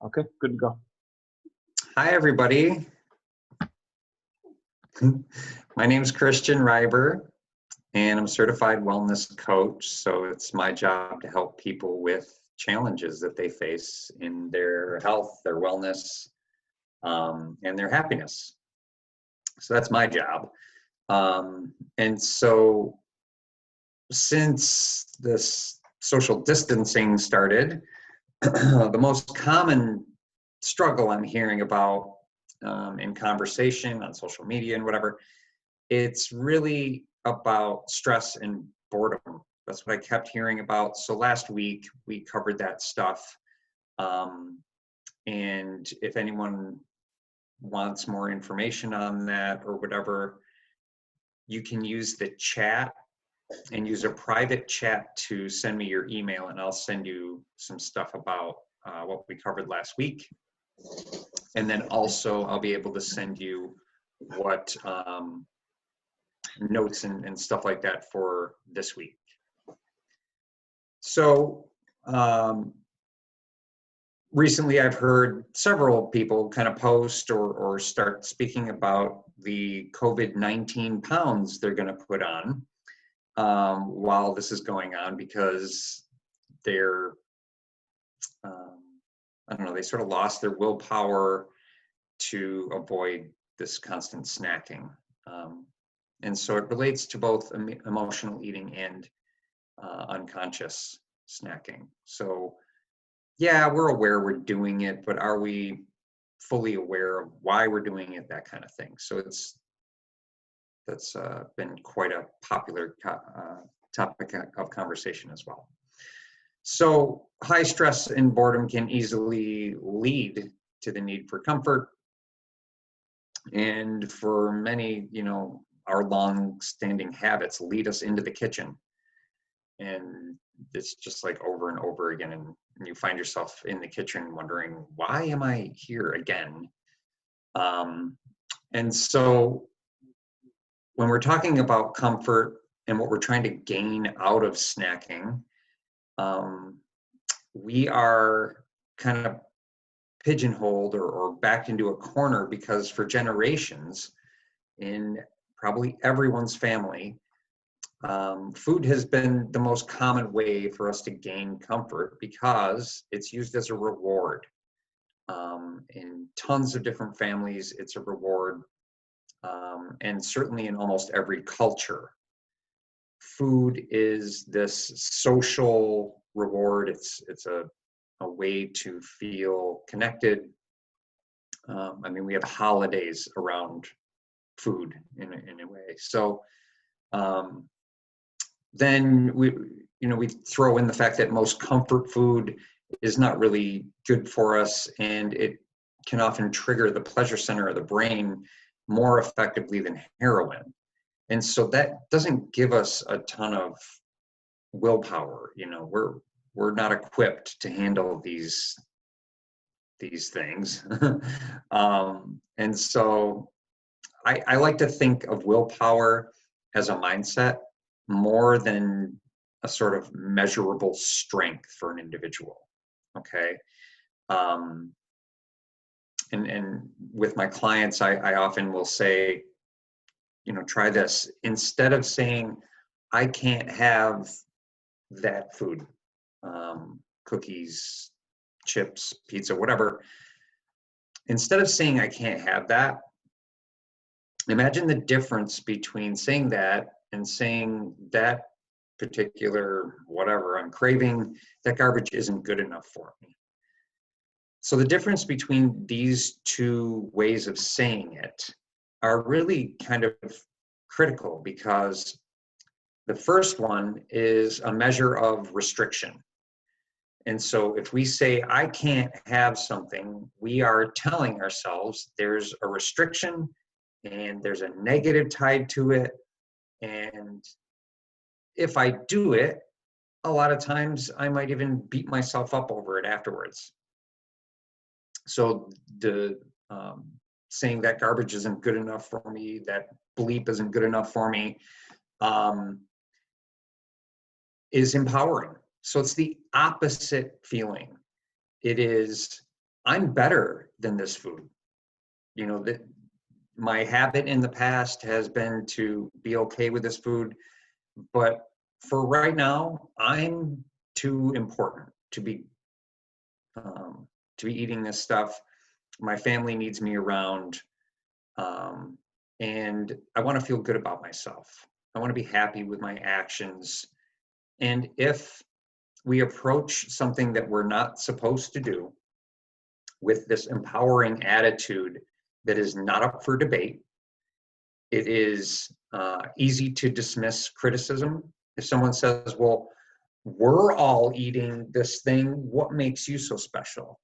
Okay, good to go. Hi, everybody. My name is Christian Reiber, and I'm a certified wellness coach. So it's my job to help people with challenges that they face in their health, their wellness, and their happiness. So that's my job. And so since this social distancing started, the most common struggle I'm hearing about in conversation on social media and whatever, it's really about stress and boredom. That's what I kept hearing about. So last week we covered that stuff. And if anyone wants more information on that or whatever, you can use the chat and use a private chat to send me your email, and I'll send you some stuff about what we covered last week. And then also I'll be able to send you what notes and stuff like that for this week. So recently I've heard several people kind of post or start speaking about the COVID-19 pounds they're going to put on while this is going on, because they're I don't know, they sort of lost their willpower to avoid this constant snacking. And so it relates to both emotional eating and unconscious snacking. So yeah, we're aware we're doing it, but are we fully aware of why we're doing it, that kind of thing. So that's been quite a popular topic of conversation as well. So high stress and boredom can easily lead to the need for comfort. And for many, our long-standing habits lead us into the kitchen. And it's just like over and over again. And you find yourself in the kitchen wondering, why am I here again? And so when we're talking about comfort and what we're trying to gain out of snacking, we are kind of pigeonholed or backed into a corner, because for generations in probably everyone's family, food has been the most common way for us to gain comfort, because it's used as a reward. In tons of different families, it's a reward, and certainly in almost every culture. Food is this social reward. It's a way to feel connected. We have holidays around food in a way. So then we throw in the fact that most comfort food is not really good for us, and it can often trigger the pleasure center of the brain more effectively than heroin. And so that doesn't give us a ton of willpower. We're not equipped to handle these things. And so I like to think of willpower as a mindset more than a sort of measurable strength for an individual. Okay. And with my clients, I often will say, try this. Instead of saying, I can't have that food, cookies, chips, pizza, whatever. Instead of saying I can't have that, imagine the difference between saying that and saying that particular whatever I'm craving, that garbage isn't good enough for me. So the difference between these two ways of saying it are really kind of critical, because the first one is a measure of restriction. And so if we say, I can't have something, we are telling ourselves there's a restriction and there's a negative tied to it. And if I do it, a lot of times I might even beat myself up over it afterwards. So the saying that garbage isn't good enough for me, that bleep isn't good enough for me, is empowering. So it's the opposite feeling. It is, I'm better than this food. You know, that my habit in the past has been to be okay with this food, but for right now, I'm too important to be eating this stuff. My family needs me around, and I want to feel good about myself. I want to be happy with my actions. And if we approach something that we're not supposed to do with this empowering attitude that is not up for debate, it is easy to dismiss criticism. If someone says, well, we're all eating this thing, what makes you so special?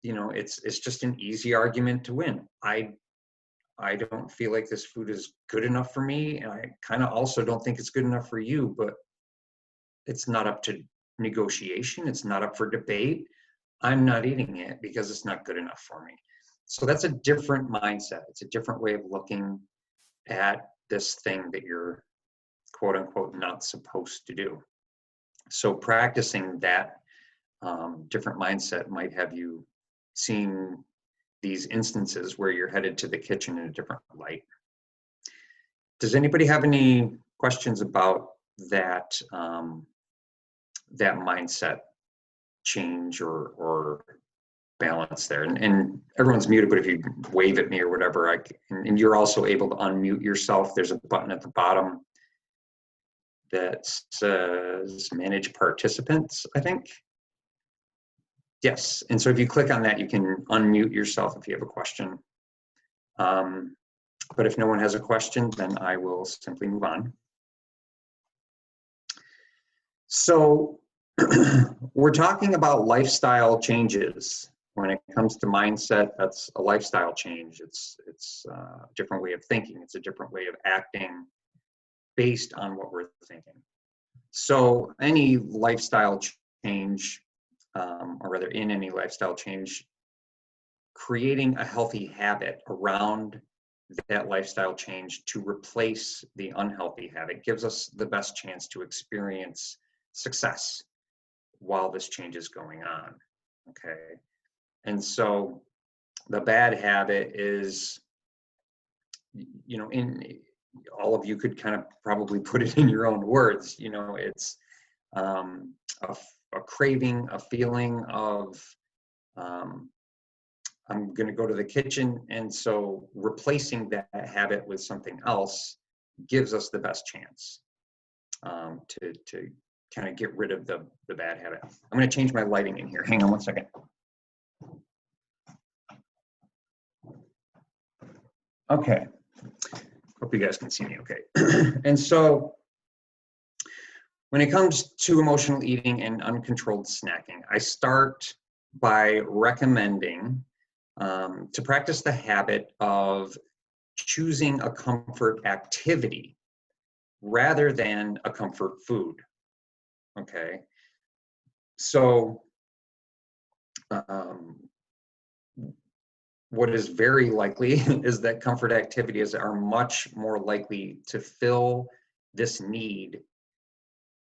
You know, it's just an easy argument to win. I don't feel like this food is good enough for me, and I kind of also don't think it's good enough for you, but it's not up to negotiation. It's not up for debate. I'm not eating it because it's not good enough for me. So that's a different mindset. It's a different way of looking at this thing that you're quote unquote not supposed to do. So practicing that different mindset might have you seeing these instances where you're headed to the kitchen in a different light. Does anybody have any questions about that that mindset change or balance there? And everyone's muted, but if you wave at me or whatever, and you're also able to unmute yourself. There's a button at the bottom that says manage participants, I think. Yes, and so if you click on that, you can unmute yourself if you have a question. But if no one has a question, then I will simply move on. So we're talking about lifestyle changes. When it comes to mindset, that's a lifestyle change. It's a different way of thinking. It's a different way of acting based on what we're thinking. So any lifestyle change, or rather in any lifestyle change, creating a healthy habit around that lifestyle change to replace the unhealthy habit gives us the best chance to experience success while this change is going on, okay? And so the bad habit is, you know, in all of you could kind of probably put it in your own words, you know, it's a craving, a feeling of, I'm going to go to the kitchen. And so replacing that habit with something else gives us the best chance to kind of get rid of the bad habit. I'm going to change my lighting in here. Hang on one second. Okay. Hope you guys can see me okay. And so when it comes to emotional eating and uncontrolled snacking, I start by recommending to practice the habit of choosing a comfort activity rather than a comfort food, okay? So what is very likely is that comfort activities are much more likely to fill this need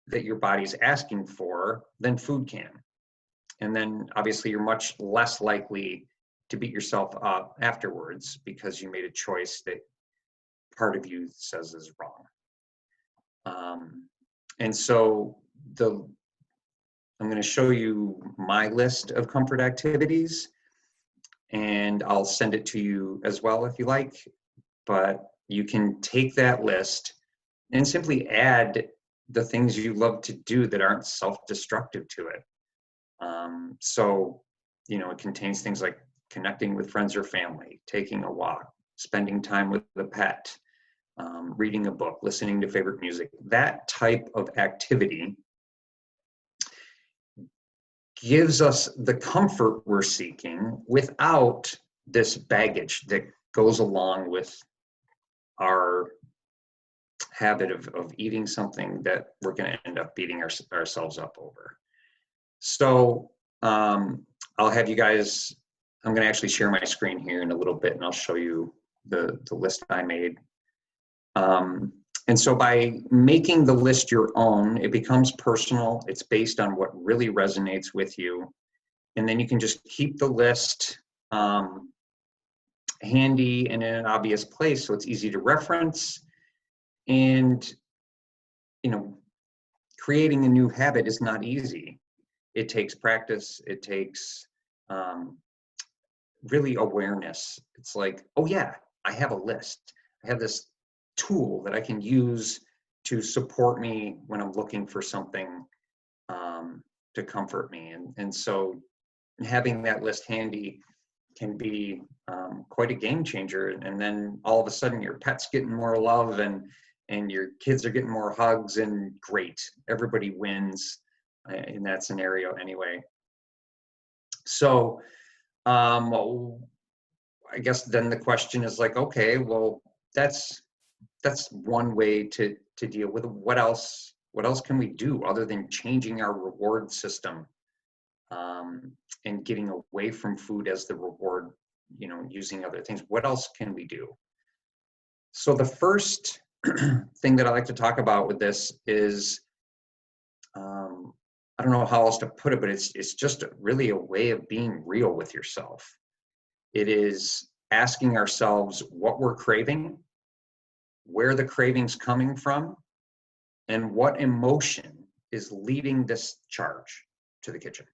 that your body's asking for than food can. And then obviously you're much less likely to beat yourself up afterwards because you made a choice that part of you says is wrong. And so I'm going to show you my list of comfort activities, and I'll send it to you as well if you like, but you can take that list and simply add the things you love to do that aren't self-destructive to it. So, you know, it contains things like connecting with friends or family, taking a walk, spending time with a pet, reading a book, listening to favorite music. That type of activity gives us the comfort we're seeking without this baggage that goes along with our habit of eating something that we're going to end up beating ourselves up over. So I'll have you guys, I'm going to actually share my screen here in a little bit, and I'll show you the list I made. And so by making the list your own, it becomes personal. It's based on what really resonates with you. And then you can just keep the list handy and in an obvious place so it's easy to reference. And, creating a new habit is not easy. It takes practice. It takes really awareness. It's like, oh yeah, I have a list. I have this tool that I can use to support me when I'm looking for something to comfort me. And so having that list handy can be quite a game changer. And then all of a sudden your pet's getting more love and your kids are getting more hugs, and great, everybody wins in that scenario anyway. So I guess then the question is like, okay, well, that's one way to deal with it. What else can we do other than changing our reward system and getting away from food as the reward, using other things? What else can we do? So the first thing that I like to talk about with this is, I don't know how else to put it, but it's just really a way of being real with yourself. It is asking ourselves what we're craving, where the craving's coming from, and what emotion is leading this charge to the kitchen.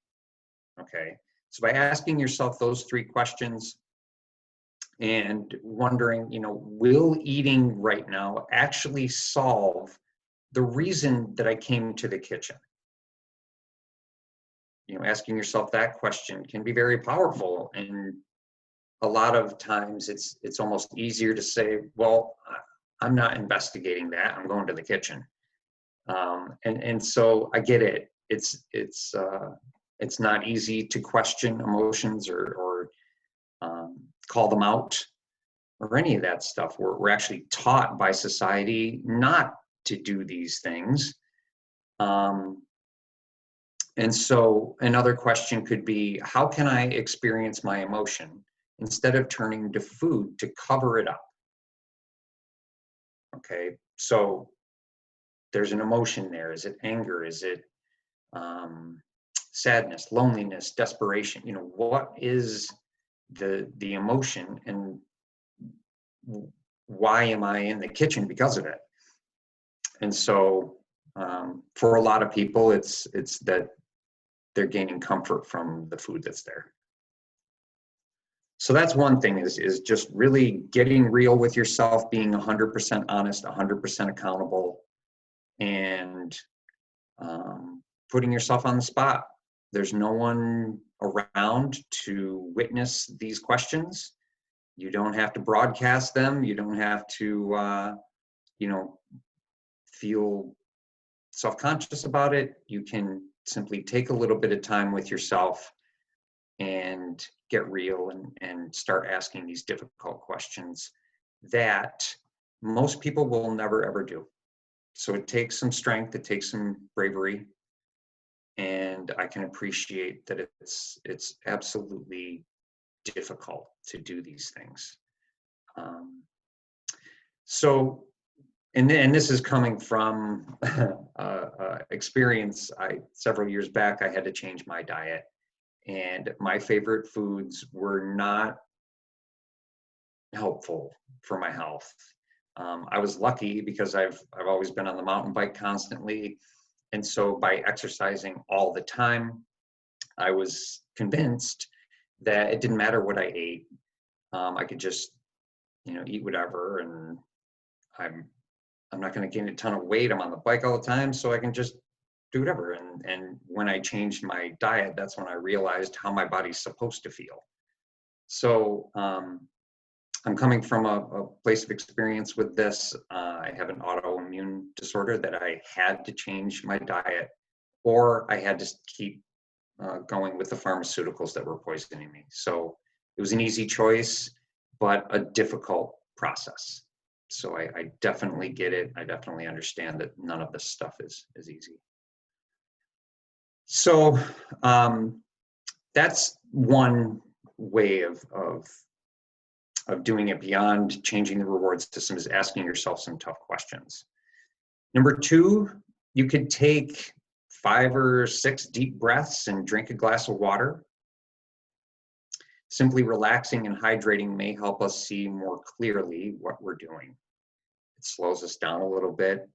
Okay, so by asking yourself those three questions and wondering, will eating right now actually solve the reason that I came to the kitchen? Asking yourself that question can be very powerful. And a lot of times it's almost easier to say, well, I'm not investigating that, I'm going to the kitchen. And so I get it. It's not easy to question emotions or call them out or any of that stuff. We're actually taught by society not to do these things. And so another question could be, how can I experience my emotion instead of turning to food to cover it up? Okay, so there's an emotion there. Is it anger? Is it sadness, loneliness, desperation? What is the emotion, and why am I in the kitchen because of it? And so for a lot of people, it's that they're gaining comfort from the food that's there. So that's one thing, is just really getting real with yourself, being 100% honest, 100% accountable, and putting yourself on the spot. There's no one around to witness these questions. You don't have to broadcast them. You don't have to, feel self-conscious about it. You can simply take a little bit of time with yourself and get real and start asking these difficult questions that most people will never, ever do. So it takes some strength, it takes some bravery, and I can appreciate that it's absolutely difficult to do these things. And this is coming from experience. Several years back, I had to change my diet, and my favorite foods were not helpful for my health. I was lucky because I've always been on the mountain bike constantly. And so by exercising all the time, I was convinced that it didn't matter what I ate. I could just, eat whatever, and I'm not going to gain a ton of weight. I'm on the bike all the time, so I can just do whatever. And when I changed my diet, that's when I realized how my body's supposed to feel. So I'm coming from a place of experience with this. I have an autoimmune disorder that I had to change my diet, or I had to keep going with the pharmaceuticals that were poisoning me. So it was an easy choice, but a difficult process. So I definitely get it. I definitely understand that none of this stuff is easy. So that's one way of doing it beyond changing the reward system, is asking yourself some tough questions. Number two, you could take 5 or 6 deep breaths and drink a glass of water. Simply relaxing and hydrating may help us see more clearly what we're doing. It slows us down a little bit.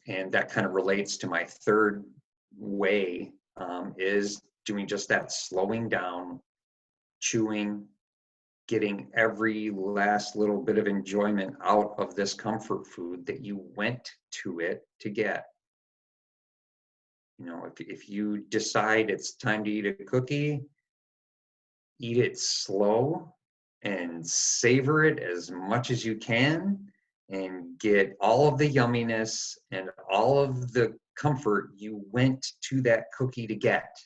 And that kind of relates to my third way, is doing just that, slowing down, chewing, getting every last little bit of enjoyment out of this comfort food that you went to it to get. You know, if you decide it's time to eat a cookie, eat it slow and savor it as much as you can, and get all of the yumminess and all of the comfort you went to that cookie to get.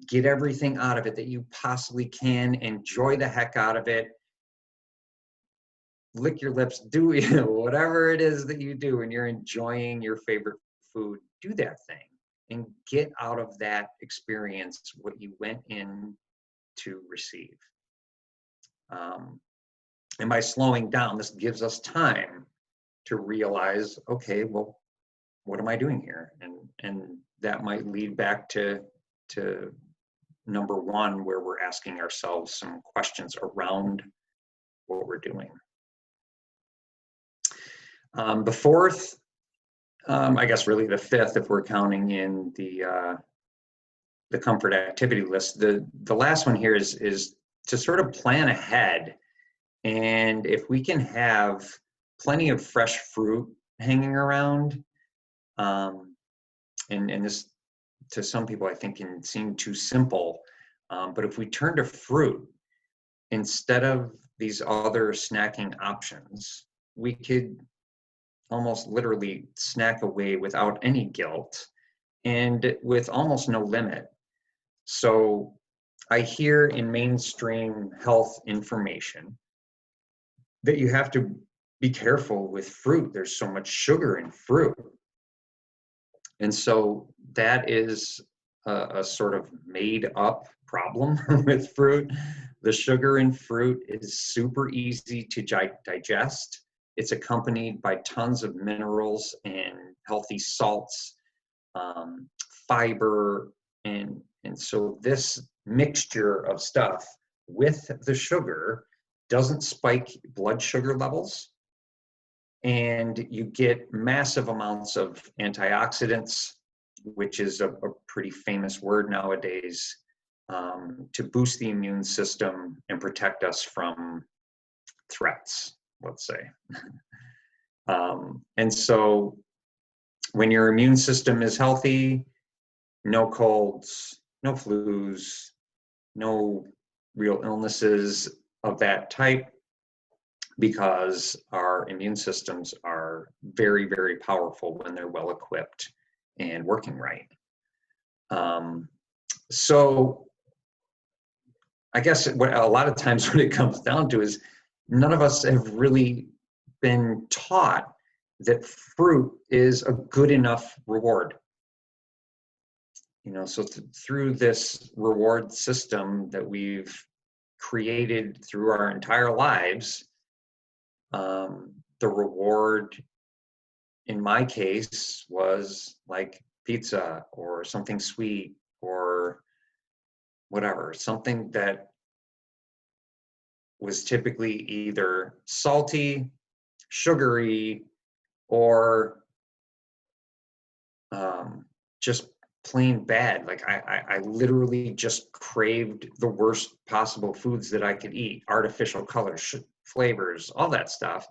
Get everything out of it that you possibly can. Enjoy the heck out of it. Lick your lips, do whatever it is that you do when you're enjoying your favorite food. Do that thing and get out of that experience what you went in to receive. And by slowing down, this gives us time to realize, okay, well, what am I doing here? And that might lead back to number one, where we're asking ourselves some questions around what we're doing. The fourth, I guess really the fifth, if we're counting in the comfort activity list, the last one here is to sort of plan ahead. And if we can have plenty of fresh fruit hanging around, and this to some people I think can seem too simple, but if we turn to fruit instead of these other snacking options, we could almost literally snack away without any guilt and with almost no limit. So I hear in mainstream health information that you have to be careful with fruit. There's so much sugar in fruit. And so that is a sort of made up problem with fruit. The sugar in fruit is super easy to digest. It's accompanied by tons of minerals and healthy salts, fiber, and so this mixture of stuff with the sugar doesn't spike blood sugar levels, and you get massive amounts of antioxidants, which is a pretty famous word nowadays, to boost the immune system and protect us from threats, let's say. And so when your immune system is healthy, no colds, no flus, no real illnesses of that type, because our immune systems are very, very powerful when they're well equipped and working right. So I guess what a lot of times what it comes down to is none of us have really been taught that fruit is a good enough reward. You know, so through this reward system that we've created through our entire lives, the reward in my case was like pizza or something sweet or whatever, something that was typically either salty, sugary, or just plain bad. Like I literally just craved the worst possible foods that I could eat, artificial colors, flavors, all that stuff.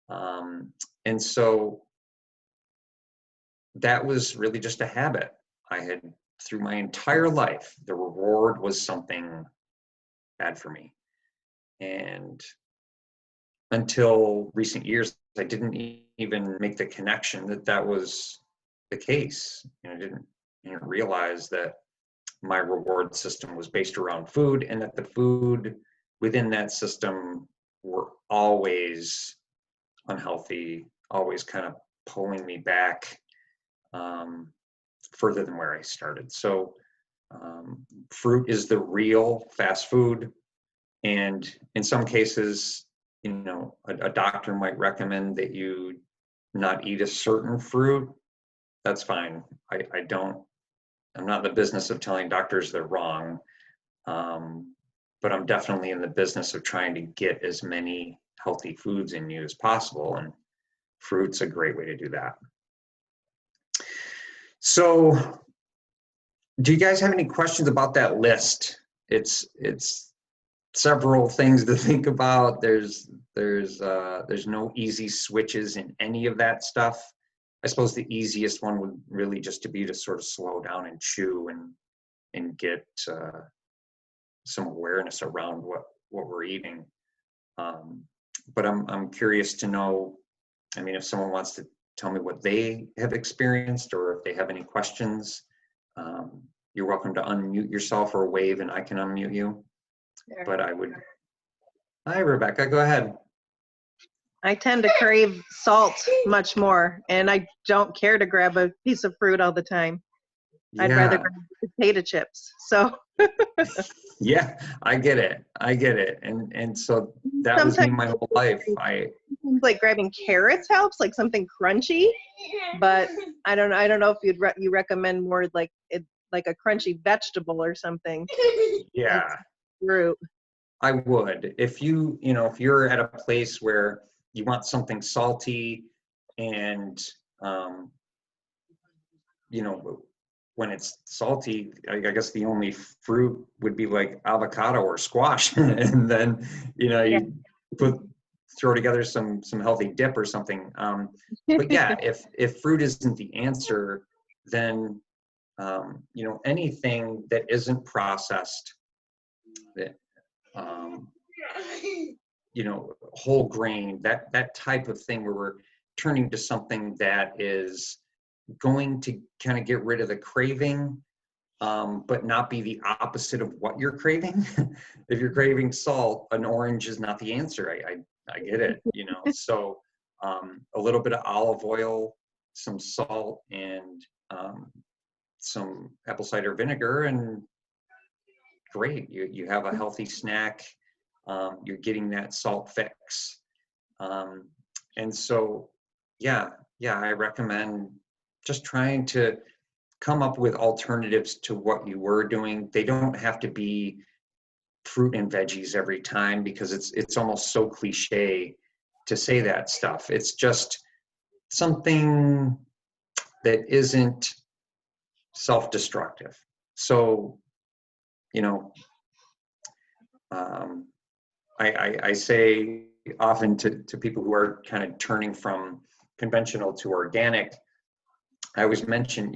And so that was really just a habit I had through my entire life. The reward was something bad for me. And until recent years, I didn't even make the connection that that was the case. You know, I didn't realize that my reward system was based around food, and that the food within that system were always unhealthy, always kind of pulling me back further than where I started. So fruit is the real fast food. And in some cases, you know, a doctor might recommend that you not eat a certain fruit. That's fine. I'm not in the business of telling doctors they're wrong. But I'm definitely in the business of trying to get as many healthy foods in you as possible, and fruit's a great way to do that. So, do you guys have any questions about that list? It's several things to think about. There's no easy switches in any of that stuff. I suppose the easiest one would really just to be to sort of slow down and chew and get some awareness around what we're eating. But I'm curious to know, I mean, if someone wants to tell me what they have experienced, or if they have any questions, you're welcome to unmute yourself or wave and I can unmute you. Sure. But I would, hi Rebecca, go ahead. I tend to crave salt much more, and I don't care to grab a piece of fruit all the time. I'd rather grab potato chips. So yeah, I get it. And so that was me my whole life. Like grabbing carrots helps, like something crunchy, but I don't know if you recommend more like a crunchy vegetable or something. Yeah, fruit. I would. If you're at a place where you want something salty, and when it's salty, I guess the only fruit would be like avocado or squash, and then you throw together some healthy dip or something. But yeah, if fruit isn't the answer, then anything that isn't processed, that whole grain, that type of thing, where we're turning to something that is going to kind of get rid of the craving, but not be the opposite of what you're craving. If you're craving salt, an orange is not the answer. I get it, So a little bit of olive oil, some salt, and some apple cider vinegar, and great, you have a healthy snack. You're getting that salt fix. And so, yeah, I recommend just trying to come up with alternatives to what you were doing. They don't have to be fruit and veggies every time, because it's almost so cliche to say that stuff. It's just something that isn't self-destructive. So, I say often to people who are kind of turning from conventional to organic, I always mention,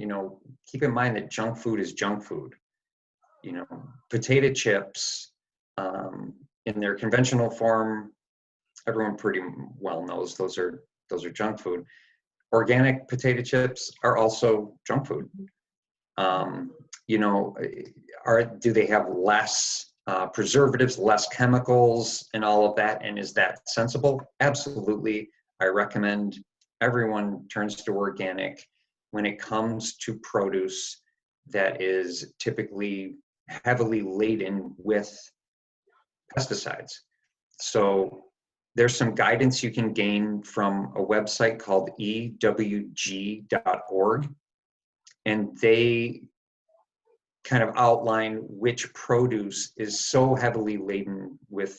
keep in mind that junk food is junk food. Potato chips, in their conventional form, everyone pretty well knows those are junk food. Organic potato chips are also junk food. Do they have less preservatives, less chemicals, and all of that? And is that sensible? Absolutely. I recommend everyone turns to organic when it comes to produce that is typically heavily laden with pesticides. So there's some guidance you can gain from a website called ewg.org, and they kind of outline which produce is so heavily laden with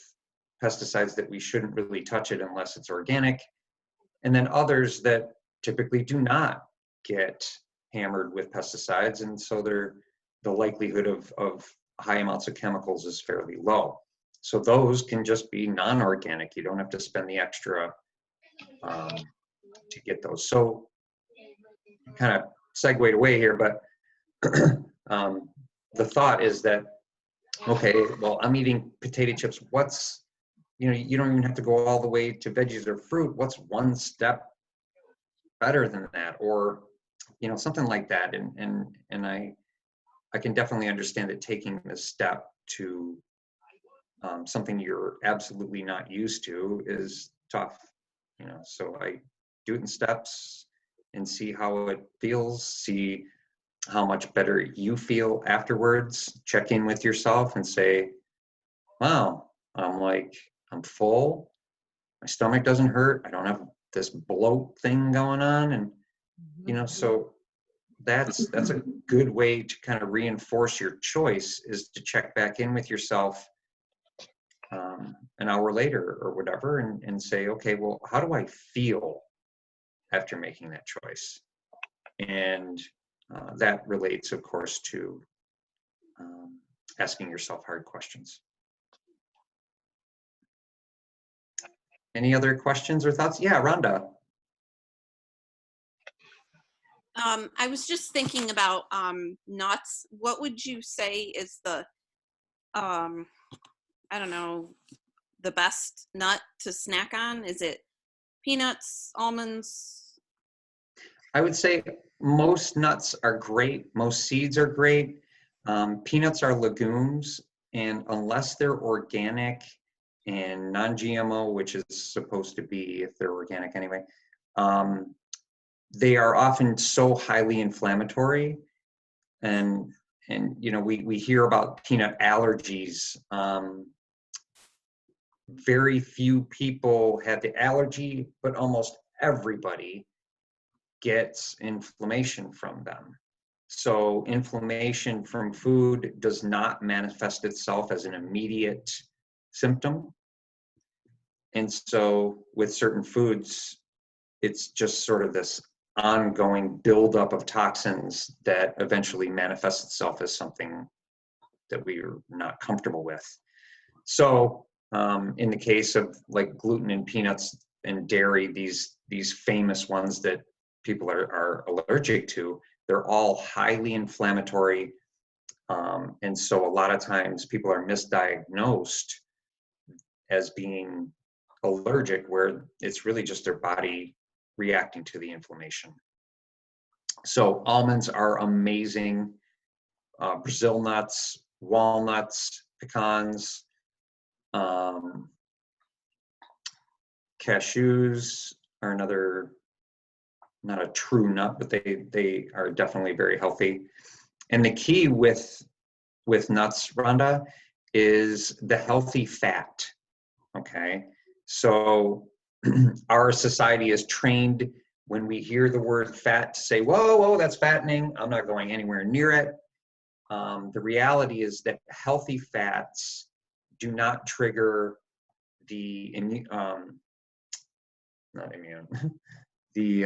pesticides that we shouldn't really touch it unless it's organic, and then others that typically do not get hammered with pesticides, and so the likelihood of high amounts of chemicals is fairly low. So those can just be non-organic. You don't have to spend the extra to get those. So kind of segued away here, but the thought is that, okay, well, I'm eating potato chips. What's, you don't even have to go all the way to veggies or fruit. What's one step better than that? Or, something like that. And I can definitely understand that taking this step to something you're absolutely not used to is tough, so I do it in steps and see how it feels, see how much better you feel afterwards. Check in with yourself and say, wow, I'm full, my stomach doesn't hurt, I don't have this bloat thing going on. And so that's a good way to kind of reinforce your choice, is to check back in with yourself an hour later or whatever, and say, okay, well, how do I feel after making that choice? And that relates, of course, to asking yourself hard questions. Any other questions or thoughts? Yeah, Rhonda. I was just thinking about nuts. What would you say is the, I don't know, the best nut to snack on? Is it peanuts, almonds? I would say most nuts are great. Most seeds are great. Peanuts are legumes, and unless they're organic and non-GMO, which is supposed to be if they're organic anyway, they are often so highly inflammatory. And you know, we hear about peanut allergies. Very few people have the allergy, but almost everybody gets inflammation from them. So inflammation from food does not manifest itself as an immediate symptom. And so with certain foods, it's just sort of this ongoing buildup of toxins that eventually manifests itself as something that we are not comfortable with. So in the case of like gluten and peanuts and dairy, these famous ones that people are allergic to, they're all highly inflammatory. And so a lot of times people are misdiagnosed as being allergic, where it's really just their body reacting to the inflammation. So almonds are amazing. Brazil nuts, walnuts, pecans, cashews are another, not a true nut, but they are definitely very healthy. And the key with nuts, Rhonda, is the healthy fat. Okay, so our society is trained when we hear the word fat to say, whoa, whoa, that's fattening. I'm not going anywhere near it. The reality is that healthy fats do not trigger the the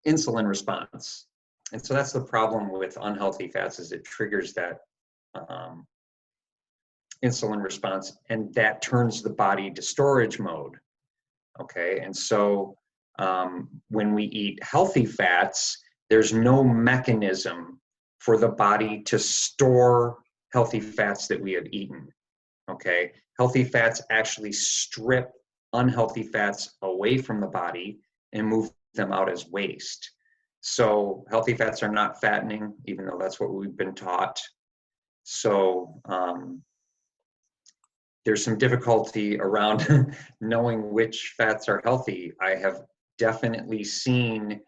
insulin response. And so that's the problem with unhealthy fats, is it triggers that insulin response, and that turns the body to storage mode. Okay, and so when we eat healthy fats, there's no mechanism for the body to store healthy fats that we have eaten. Okay, healthy fats actually strip unhealthy fats away from the body and move them out as waste. So healthy fats are not fattening, even though that's what we've been taught. So there's some difficulty around knowing which fats are healthy. I have definitely seen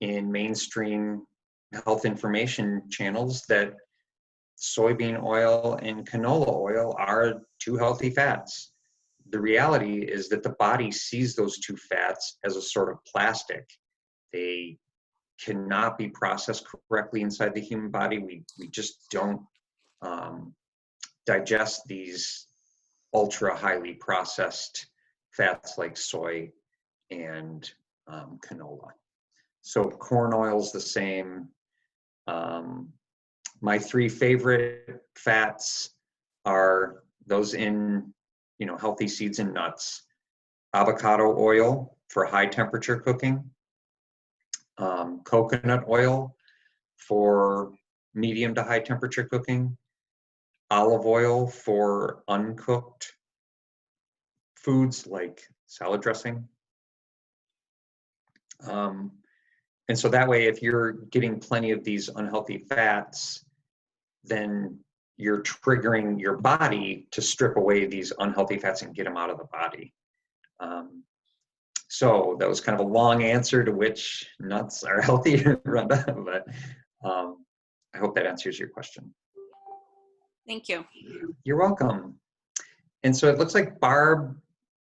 in mainstream health information channels that soybean oil and canola oil are two healthy fats. The reality is that the body sees those two fats as a sort of plastic. They cannot be processed correctly inside the human body. We just don't digest these ultra highly processed fats like soy and canola. So corn oil is the same. My three favorite fats are those in, you know, healthy seeds and nuts: avocado oil for high temperature cooking, coconut oil for medium to high temperature cooking, olive oil for uncooked foods like salad dressing. And so that way, if you're getting plenty of these unhealthy fats, then you're triggering your body to strip away these unhealthy fats and get them out of the body. So that was kind of a long answer to which nuts are healthy, Rhonda, but I hope that answers your question. Thank you. You're welcome. And so it looks like Barb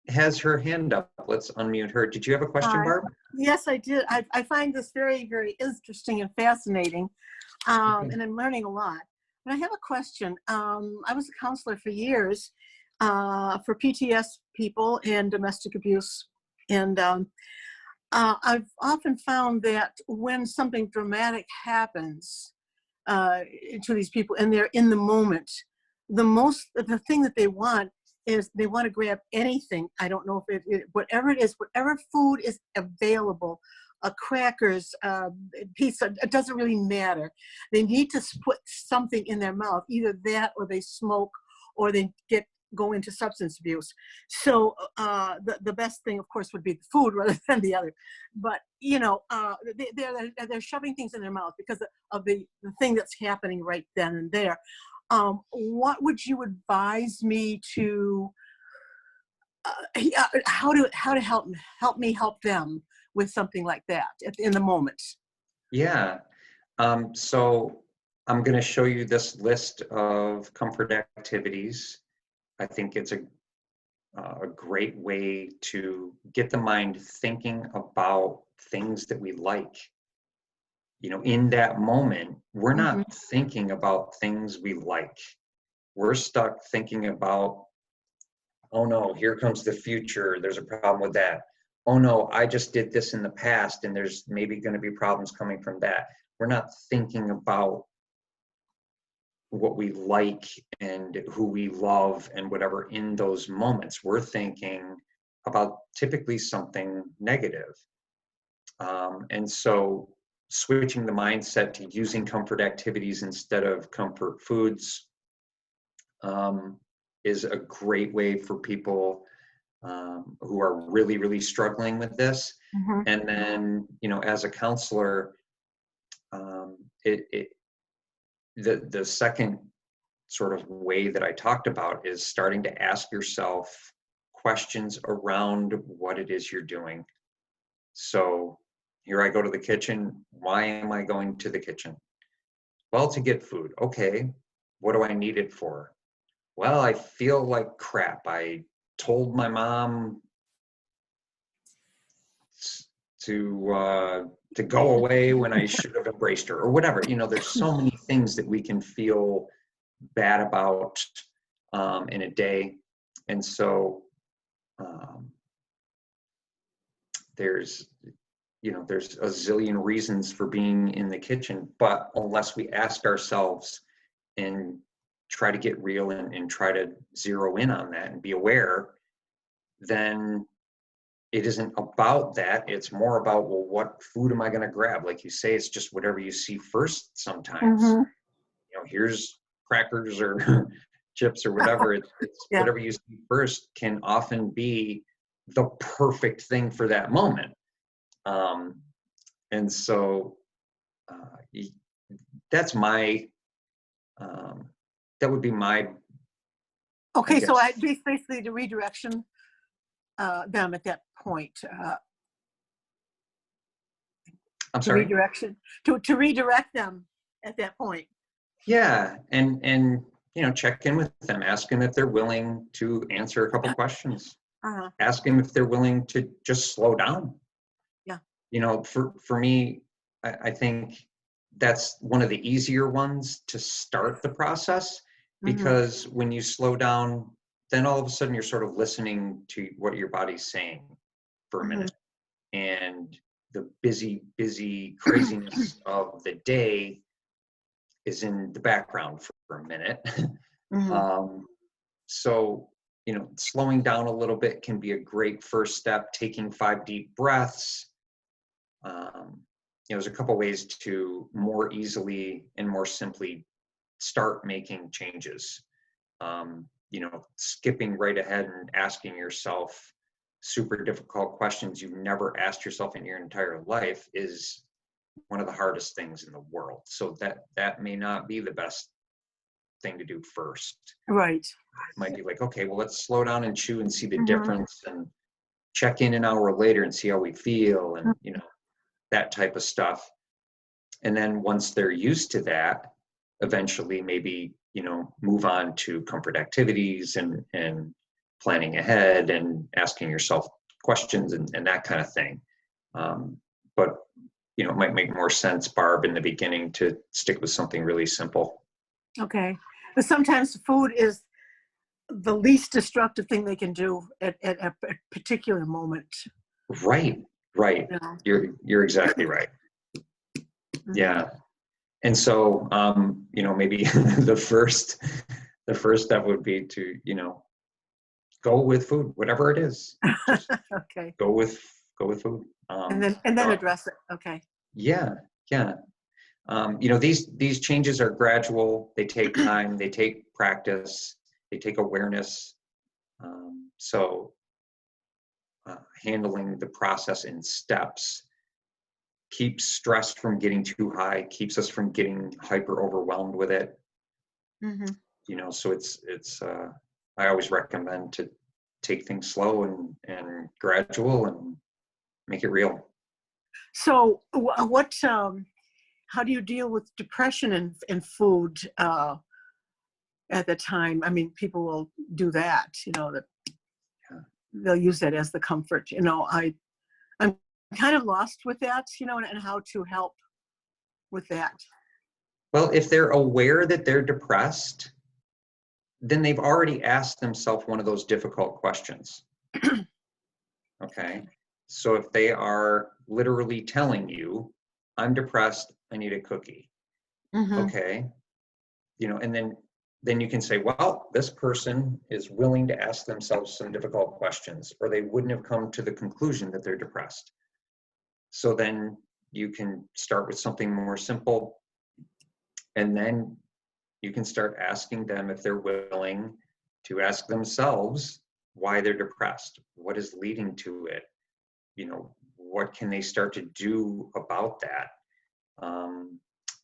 has her hand up. Let's unmute her. Did you have a question, Hi. Barb? Yes, I did. I find this very, very interesting and fascinating, Okay. and I'm learning a lot. But I have a question. I was a counselor for years for PTS people and domestic abuse, and I've often found that when something dramatic happens to these people and they're in the moment, the thing that they want is they want to grab anything. I don't know if whatever it is, whatever food is available, crackers, pizza, it doesn't really matter. They need to put something in their mouth, either that or they smoke or they go into substance abuse. So the best thing, of course, would be the food rather than the other. But they're shoving things in their mouth because of the thing that's happening right then and there. What would you advise me to? How to help me help them with something like that in the moment? Yeah. So I'm going to show you this list of comfort activities. I think it's a great way to get the mind thinking about things that we like. You know, in that moment, we're not thinking about things we like. We're stuck thinking about, oh no, here comes the future. There's a problem with that. Oh no, I just did this in the past and there's maybe going to be problems coming from that. We're not thinking about what we like and who we love and whatever in those moments. We're thinking about typically something negative. And so switching the mindset to using comfort activities instead of comfort foods is a great way for people who are really, really struggling with this. And then, you know, as a counselor, the second sort of way that I talked about is starting to ask yourself questions around what it is you're doing. So here I go to the kitchen. Why am I going to the kitchen? Well, to get food. Okay. What do I need it for? Well, I feel like crap. I told my mom to go away when I should have embraced her or whatever. You know, there's so many things that we can feel bad about in a day. And so there's a zillion reasons for being in the kitchen, but unless we ask ourselves and try to get real and try to zero in on that and be aware, then it isn't about that. It's more about, well, what food am I going to grab? Like you say, it's just whatever you see first sometimes. You know, here's crackers or chips or whatever. It's whatever you see first can often be the perfect thing for that moment. And so that's my, that would be my. Okay, so I basically the redirection them at that point. I'm sorry. To redirect them at that point. Yeah, and you know, check in with them, ask them if they're willing to answer a couple questions. Ask them if they're willing to just slow down. Yeah. You know, for me, I think that's one of the easier ones to start the process, because when you slow down, then all of a sudden you're sort of listening to what your body's saying for a minute. And the busy craziness of the day is in the background for a minute. So, you know, slowing down a little bit can be a great first step. Taking 5 deep breaths. You know, there's a couple ways to more easily and more simply start making changes. You know, skipping right ahead and asking yourself super difficult questions you've never asked yourself in your entire life is one of the hardest things in the world. So that may not be the best thing to do first. Right. It might be like, okay, well, let's slow down and chew and see the difference, and check in an hour later and see how we feel, and you know, that type of stuff. And then once they're used to that, eventually maybe, you know, move on to comfort activities and planning ahead and asking yourself questions and that kind of thing. But it might make more sense, Barb, in the beginning to stick with something really simple. Okay. But sometimes food is the least destructive thing they can do at a particular moment. Right. You know? You're exactly right. Mhm. Yeah. And so, maybe the first step would be to, go with food, whatever it is. Just Okay. go with food. And then address it. Okay. Yeah. These changes are gradual. They take time. They take practice. They take awareness. So handling the process in steps keeps stress from getting too high, keeps us from getting hyper overwhelmed with it. Mm-hmm. So it's I always recommend to take things slow and gradual and make it real. So what, how do you deal with depression and food at the time? I mean, people will do that, that they'll use that as the comfort. I'm kind of lost with that, and how to help with that. Well, if they're aware that they're depressed, then they've already asked themselves one of those difficult questions. Okay. So if they are literally telling you, I'm depressed, I need a cookie. Mm-hmm. Okay. And then you can say, well, this person is willing to ask themselves some difficult questions, or they wouldn't have come to the conclusion that they're depressed. So then you can start with something more simple, and then you can start asking them if they're willing to ask themselves why they're depressed, what is leading to it, what can they start to do about that.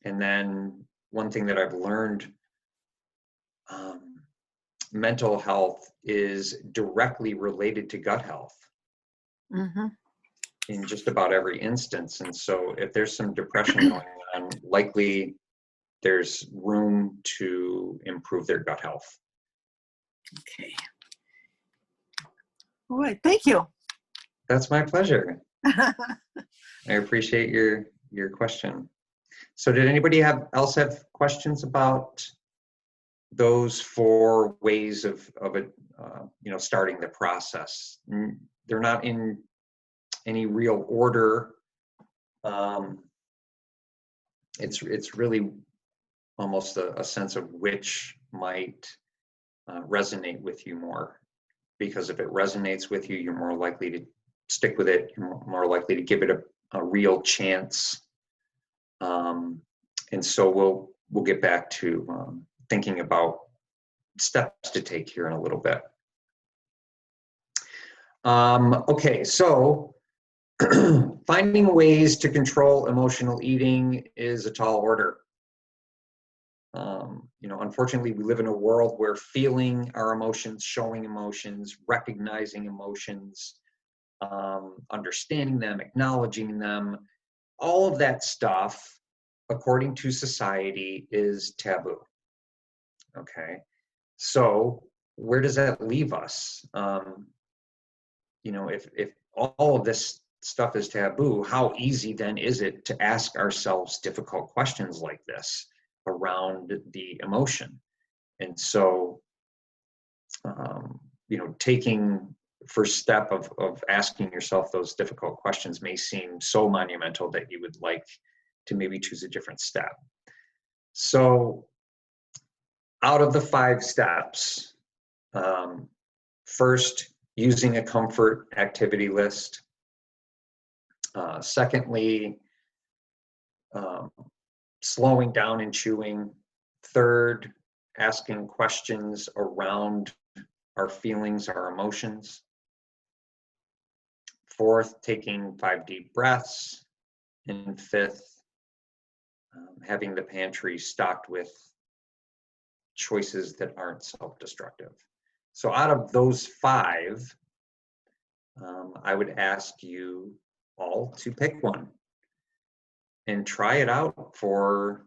And then one thing that I've learned, mental health is directly related to gut health. Mm-hmm. In just about every instance. And so if there's some depression going on, likely there's room to improve their gut health. Okay. All right. Thank you. That's my pleasure. I appreciate your question. So did anybody else have questions about those 4 ways of it, starting the process? They're not in any real order. It's really almost a sense of which might resonate with you more, because if it resonates with you, you're more likely to stick with it. You're more likely to give it a real chance. And so we'll get back to thinking about steps to take here in a little bit. Okay, so finding ways to control emotional eating is a tall order. Unfortunately, we live in a world where feeling our emotions, showing emotions, recognizing emotions, understanding them, acknowledging them, all of that stuff, according to society, is taboo. Okay, so where does that leave us? If all of this stuff is taboo, how easy then is it to ask ourselves difficult questions like this around the emotion? And so, taking first step of asking yourself those difficult questions may seem so monumental that you would like to maybe choose a different step. So out of the 5 steps, first, using a comfort activity list. Secondly, slowing down and chewing. Third, asking questions around our feelings, our emotions. Fourth, taking 5 deep breaths. And fifth, having the pantry stocked with choices that aren't self-destructive. So out of those 5, I would ask you all to pick one and try it out for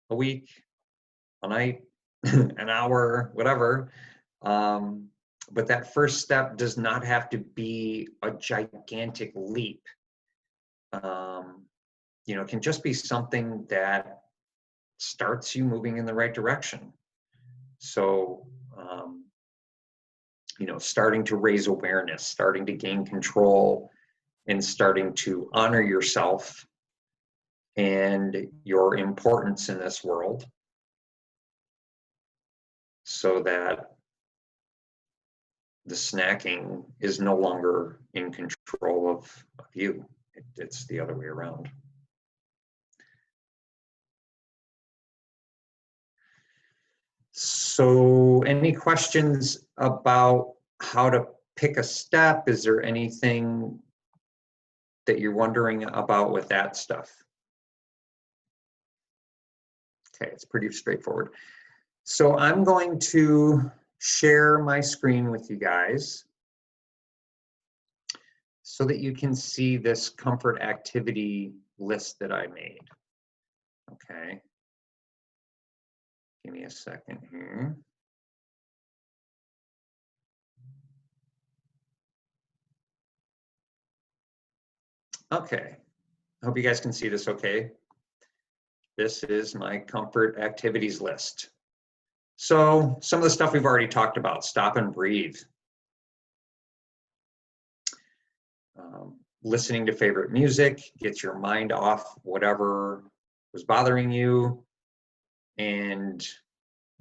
a week, a night, an hour, whatever. But that first step does not have to be a gigantic leap. You know, it can just be something that starts you moving in the right direction. So, you know, starting to raise awareness, starting to gain control, and starting to honor yourself and your importance in this world, so that the snacking is no longer in control of you. It's the other way around. So any questions about how to pick a step? Is there anything that you're wondering about with that stuff? Okay, it's pretty straightforward. So I'm going to share my screen with you guys so that you can see this comfort activity list that I made. Okay. Give me a second here. Okay, I hope you guys can see this okay. This is my comfort activities list. So some of the stuff we've already talked about: stop and breathe. Listening to favorite music, get your mind off whatever was bothering you, and,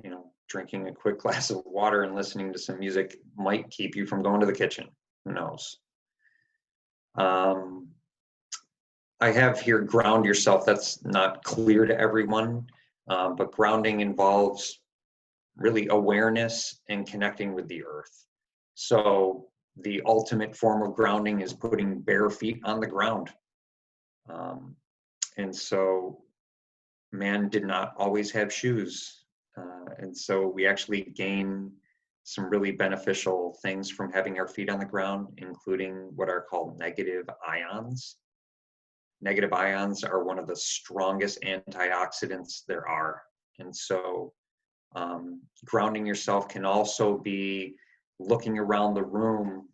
you know, drinking a quick glass of water and listening to some music might keep you from going to the kitchen. Who knows? I have here ground yourself. That's not clear to everyone, but grounding involves really awareness and connecting with the earth. So the ultimate form of grounding is putting bare feet on the ground. And so man did not always have shoes. And so we actually gain some really beneficial things from having our feet on the ground, including what are called negative ions. Negative ions are one of the strongest antioxidants there are. And so grounding yourself can also be looking around the room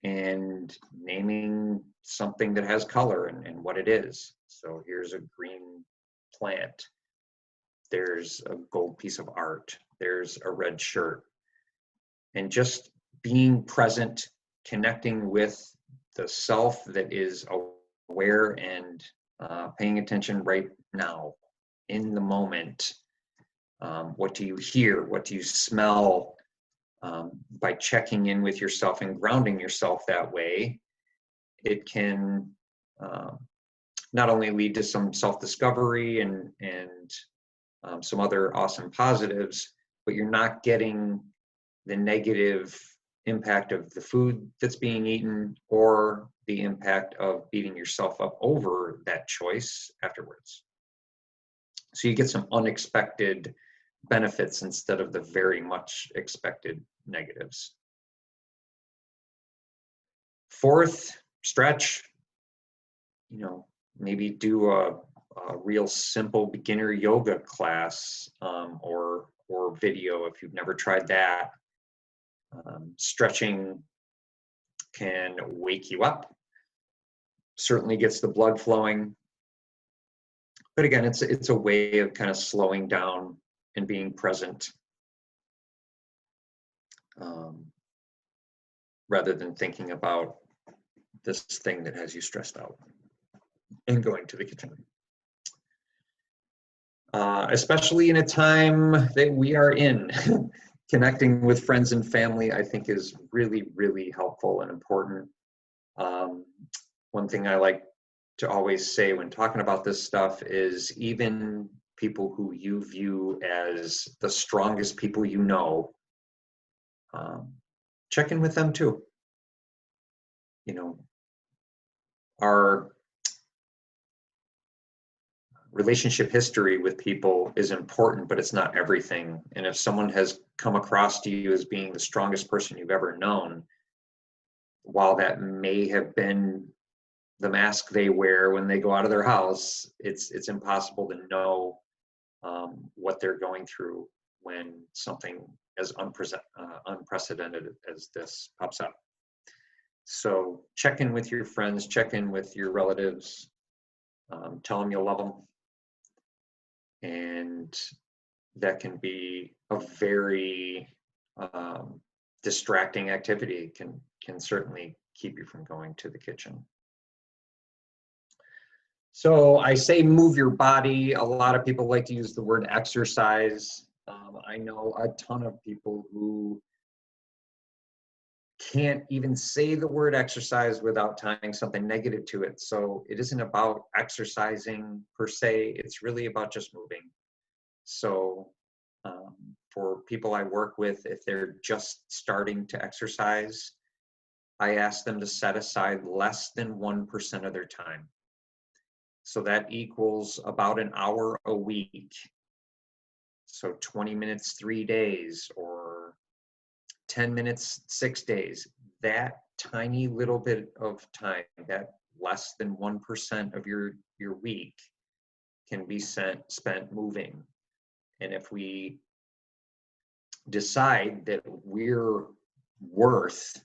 and naming something that has color and what it is. So here's a green plant. There's a gold piece of art. There's a red shirt. And just being present, connecting with the self that is aware and paying attention right now, in the moment. What do you hear? What do you smell? By checking in with yourself and grounding yourself that way, it can not only lead to some self-discovery and some other awesome positives, but you're not getting the negative impact of the food that's being eaten or the impact of beating yourself up over that choice afterwards. So you get some unexpected benefits instead of the very much expected negatives. Fourth, stretch. You know, maybe do a real simple beginner yoga class or video if you've never tried that. Stretching can wake you up, certainly gets the blood flowing. But again, it's a way of kind of slowing down and being present rather than thinking about this thing that has you stressed out and going to the kitchen. Especially in a time that we are in, connecting with friends and family, I think, is really, really helpful and important. One thing I like to always say when talking about this stuff is even people who you view as the strongest people you know, check in with them too. You know, our relationship history with people is important, but it's not everything. And if someone has come across to you as being the strongest person you've ever known, while that may have been the mask they wear when they go out of their house, it's impossible to know what they're going through when something as unprecedented as this pops up. So check in with your friends, check in with your relatives, tell them you love them. And that can be a very distracting activity. It can certainly keep you from going to the kitchen. So I say move your body. A lot of people like to use the word exercise. I know a ton of people who can't even say the word exercise without tying something negative to it. So it isn't about exercising per se, it's really about just moving. So for people I work with, if they're just starting to exercise, I ask them to set aside less than 1% of their time. So that equals about an hour a week. So 20 minutes, 3 days, or 10 minutes, 6 days. That tiny little bit of time, that less than 1% of your week, can be spent moving. And if we decide that we're worth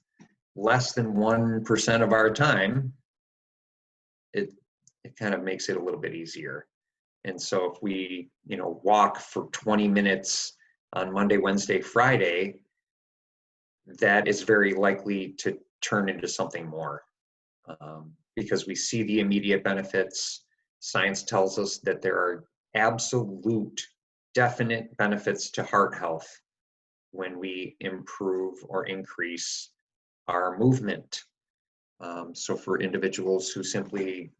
less than 1% of our time, it kind of makes it a little bit easier. And so if we, walk for 20 minutes on Monday, Wednesday, Friday, that is very likely to turn into something more, because we see the immediate benefits. Science tells us that there are absolute, definite benefits to heart health when we improve or increase our movement. So for individuals who simply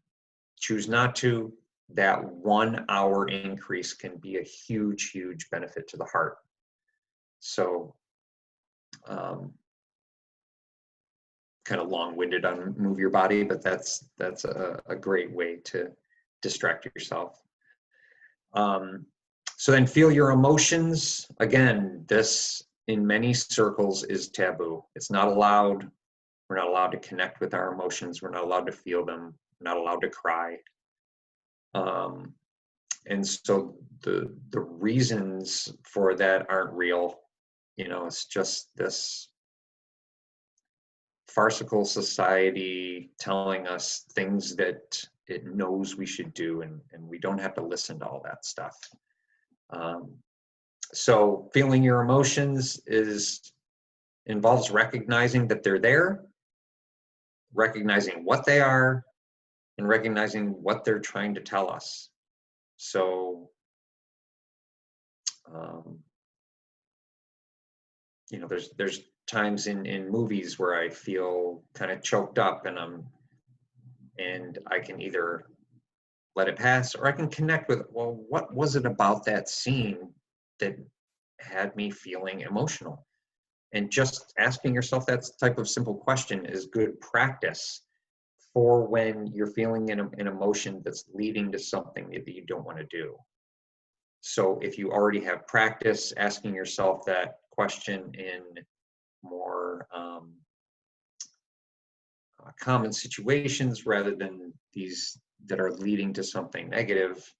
choose not to, that 1 hour increase can be a huge, huge benefit to the heart. So kind of long-winded on move your body, but that's a great way to distract yourself. So then feel your emotions. Again, this in many circles is taboo. It's not allowed. We're not allowed to connect with our emotions. We're not allowed to feel them. We're not allowed to cry. And so the reasons for that aren't real. It's just this farcical society telling us things that it knows we should do, and we don't have to listen to all that stuff. So feeling your emotions involves recognizing that they're there, recognizing what they are, and recognizing what they're trying to tell us. So, there's times in movies where I feel kind of choked up, and I can either let it pass, or I can connect with, well, what was it about that scene that had me feeling emotional? And just asking yourself that type of simple question is good practice for when you're feeling an emotion that's leading to something that you don't want to do. So if you already have practice asking yourself that question in more common situations rather than these that are leading to something negative,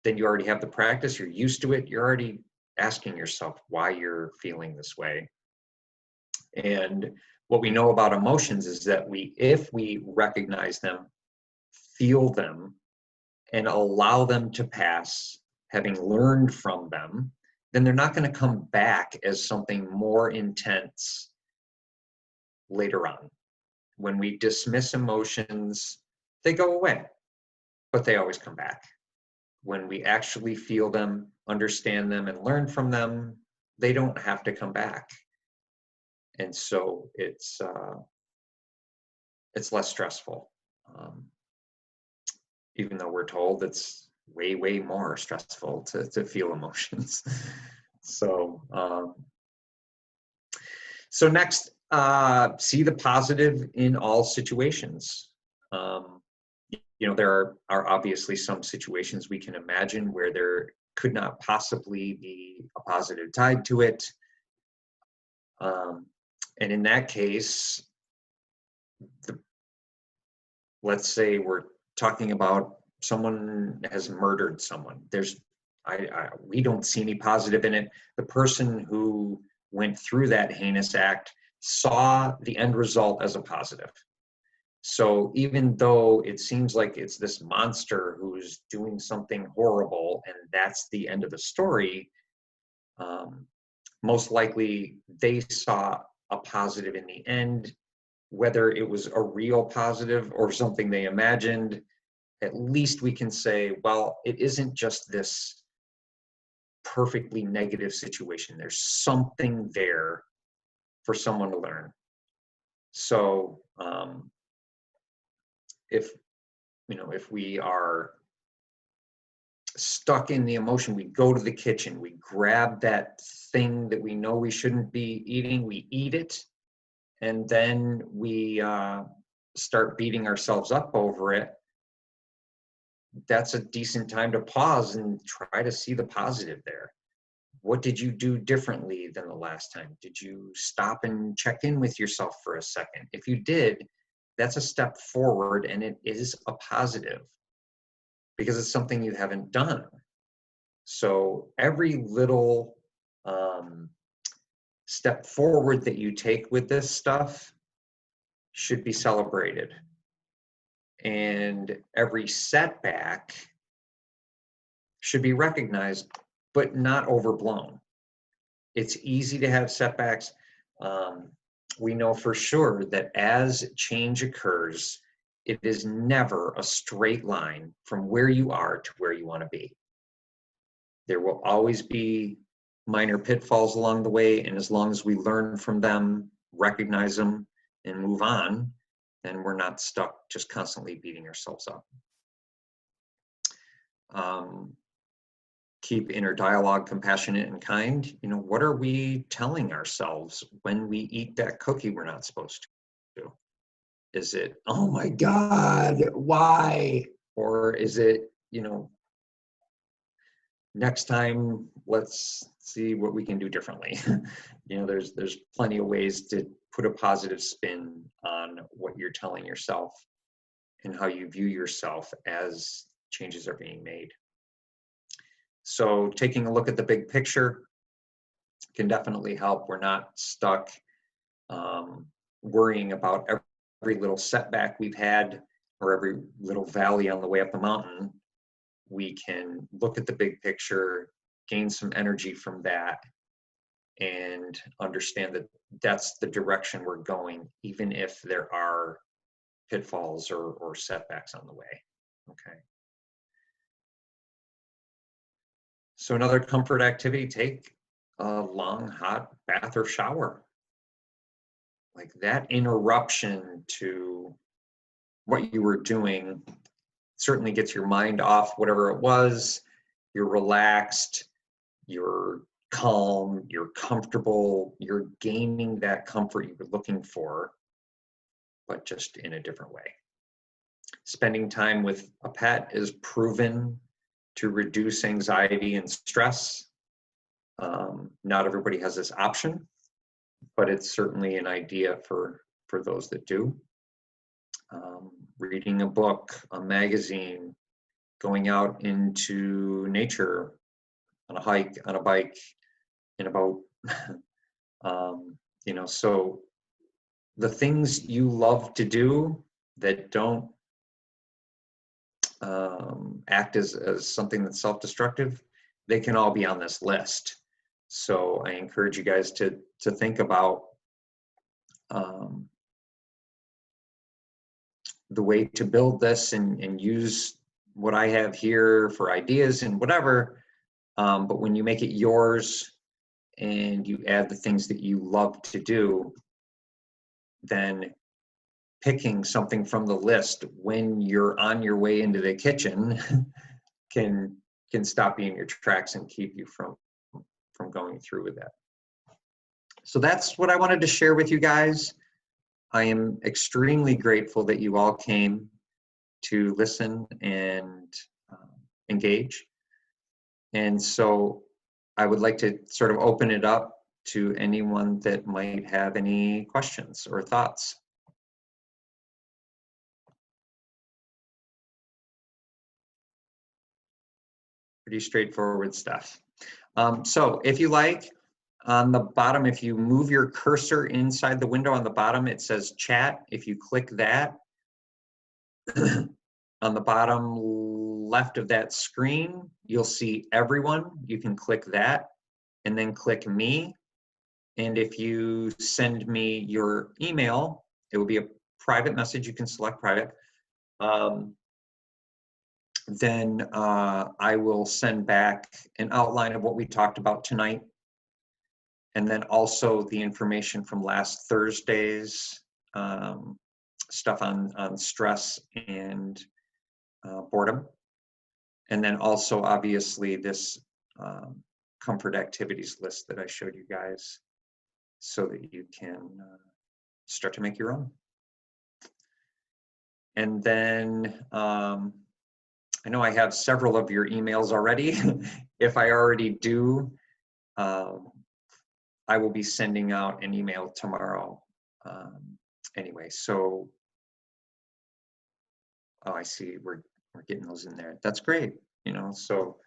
then you already have the practice, you're used to it, you're already asking yourself why you're feeling this way. And what we know about emotions is that if we recognize them, feel them, and allow them to pass, having learned from them, then they're not going to come back as something more intense later on. When we dismiss emotions, they go away, but they always come back. When we actually feel them, understand them, and learn from them, they don't have to come back. And so it's less stressful, even though we're told it's way, way more stressful to feel emotions. So next, see the positive in all situations. There are obviously some situations we can imagine where there could not possibly be a positive tied to it. And in that case, let's say we're talking about someone has murdered someone. There's we don't see any positive in it. The person who went through that heinous act saw the end result as a positive. So even though it seems like it's this monster who's doing something horrible and that's the end of the story, most likely they saw a positive in the end. Whether it was a real positive or something they imagined, at least we can say, well, it isn't just this perfectly negative situation. There's something there for someone to learn. So if we are stuck in the emotion, we go to the kitchen, we grab that thing that we know we shouldn't be eating, we eat it, and then we start beating ourselves up over it. That's a decent time to pause and try to see the positive there. What did you do differently than the last time? Did you stop and check in with yourself for a second? If you did, that's a step forward, and it is a positive because it's something you haven't done. So every little step forward that you take with this stuff should be celebrated. And every setback should be recognized, but not overblown. It's easy to have setbacks. We know for sure that as change occurs, it is never a straight line from where you are to where you want to be. There will always be minor pitfalls along the way, and as long as we learn from them, recognize them, and move on, then we're not stuck just constantly beating ourselves up. Keep inner dialogue compassionate and kind. What are we telling ourselves when we eat that cookie we're not supposed to? Is it, oh my God, why? Or is it, next time, let's see what we can do differently. There's plenty of ways to put a positive spin on what you're telling yourself and how you view yourself as changes are being made. So taking a look at the big picture can definitely help. We're not stuck worrying about every little setback we've had or every little valley on the way up the mountain. We can look at the big picture, gain some energy from that, and understand that that's the direction we're going, even if there are pitfalls or setbacks on the way. Okay. So another comfort activity, take a long, hot bath or shower. Like that interruption to what you were doing certainly gets your mind off whatever it was. You're relaxed, you're calm, you're comfortable, you're gaining that comfort you were looking for, but just in a different way. Spending time with a pet is proven to reduce anxiety and stress. Not everybody has this option, but it's certainly an idea for those that do. Reading a book, a magazine, going out into nature, on a hike, on a bike, in a boat. So the things you love to do that don't act as something that's self-destructive, they can all be on this list. So I encourage you guys to think about the way to build this and use what I have here for ideas and whatever. But when you make it yours and you add the things that you love to do, then picking something from the list when you're on your way into the kitchen can stop you in your tracks and keep you from going through with that. So that's what I wanted to share with you guys. I am extremely grateful that you all came to listen and engage. And so I would like to sort of open it up to anyone that might have any questions or thoughts. Pretty straightforward stuff. So if you like, on the bottom, if you move your cursor inside the window on the bottom, it says chat. If you click that, on the bottom left of that screen, you'll see everyone. You can click that and then click me. And if you send me your email, it will be a private message. You can select private. Then I will send back an outline of what we talked about tonight. And then also the information from last Thursday's stuff on stress and boredom. And then also obviously this comfort activities list that I showed you guys so that you can start to make your own. And then I know I have several of your emails already. If I already do, I will be sending out an email tomorrow. Anyway, so, oh, I see we're getting those in there. That's great, you know, so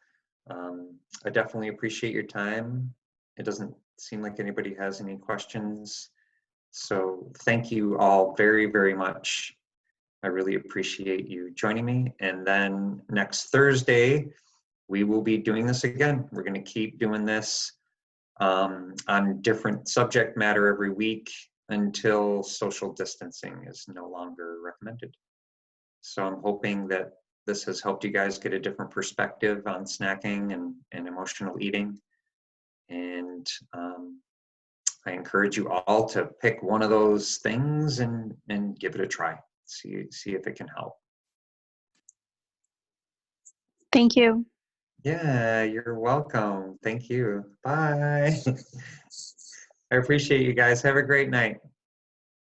I definitely appreciate your time. It doesn't seem like anybody has any questions. So thank you all very, very much. I really appreciate you joining me. And then next Thursday, we will be doing this again. We're going to keep doing this on different subject matter every week until social distancing is no longer recommended. So I'm hoping that this has helped you guys get a different perspective on snacking and emotional eating. And I encourage you all to pick one of those things and give it a try. See if it can help. Thank you. Yeah, you're welcome. Thank you. Bye. I appreciate you guys. Have a great night.